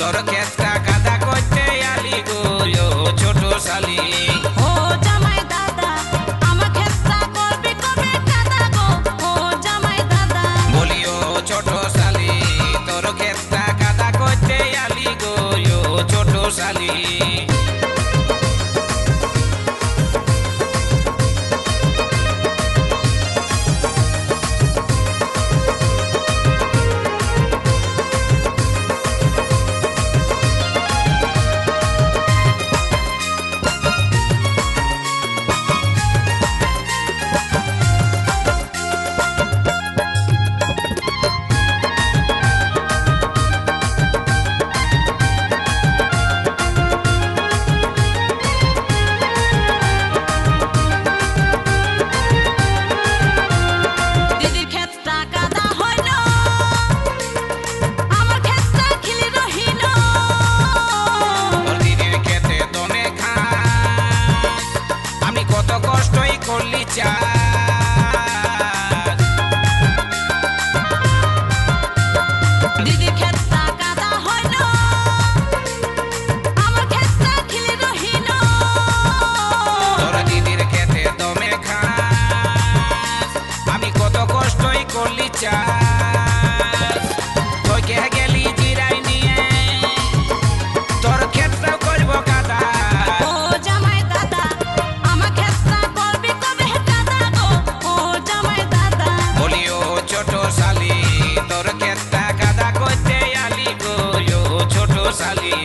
তোর ক্ষেতটা কাদা করতে আলি গো ছোট শালি। ও জামাই দাদা আমার ক্ষেতটা করবি কবে কাদা গো, ও জামাই দাদা। বলি ও ছোট শালি তোর ক্ষেতটা কাদা করতে আলি গো ছোট শালি। দিদির ক্ষেতটা কাদা হইল, আমার ক্ষেতটা খিলি রহিল। তোর দিদির ক্ষেতে দমে ঘাস, আমি কত কষ্টই করলি চাষ। দিদির ক্ষেতটা কাদা হইল, আমার ক্ষেতটা খিলি রহিল। তোর দিদির ক্ষেতে দমে ঘাস, আমি কত কষ্টই করলি চাষ। তোকে গেলি জিরাই নিয়ে তোর ক্ষেতটাও করব কাদা। ও জামাই দাদা আমার ক্ষেতটা করবি কবে কাদা গো, ও জামাই দাদা। বলি ও ছোট শালি তোর ক্ষেতটা কাদা করতে আলি গো ছোট শালি।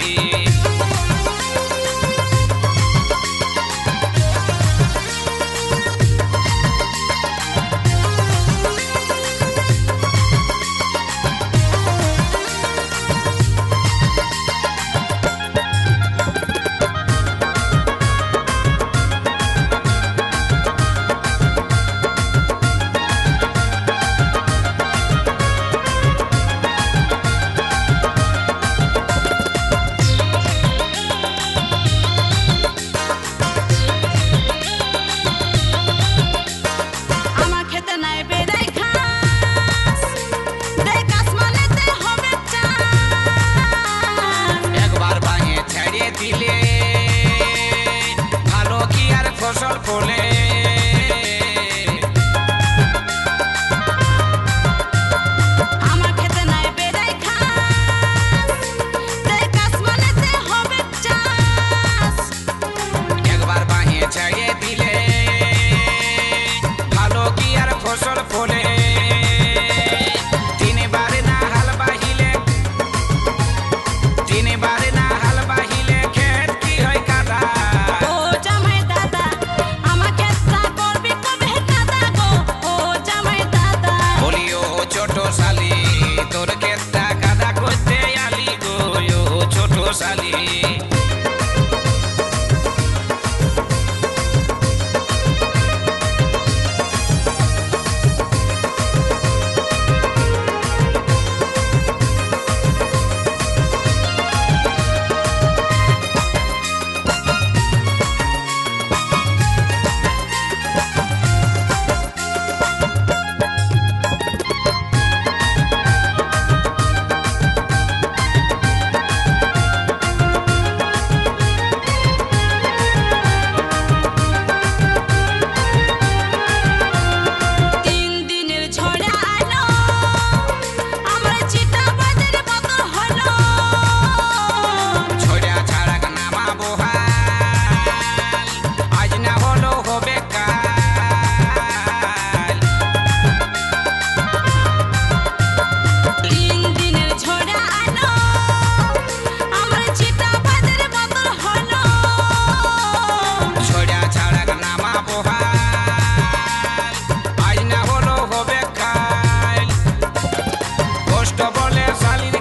আমার খেতে নাই বেড়াই ঘাস, দেখ আসমানেতে হবে চাঁদ। একবার ভাঙে ছেড়ে দিলে ভালো কি আর ফসল ফলে। আমার খেতে নাই বেড়াই ঘাস, দেখ আসমানেতে হবে চাঁদ। একবার ভাঙে ছেড়ে দিলে ভালো কি আর ফসল ফলে। তিনবার না হাল বাহিলে, তিনবার না হাল বাহিলে ক্ষেত কি হয় কাদা। ও জামাই দাদা আমার ক্ষেতটা করবি কবে কাদা গো, ও জামাই দাদা। বলি ও ছোট শালি তোর ক্ষেতটা কাদা করতে আলি গো ছোট শালি। তিন দিনের ঝড়ে আইলো, আমার চিতা বাজার বদল হলো। ছড়া ছাড়াক নামা বহাল, আজ না হলো হবে কাল। তিন দিনের ঝড়ে আইলো, আমার চিতা বাজার বদল হলো। ছড়া ছাড়াক নামা বহাল, আজ না হলো হবে কাল। কষ্ট বলে শালির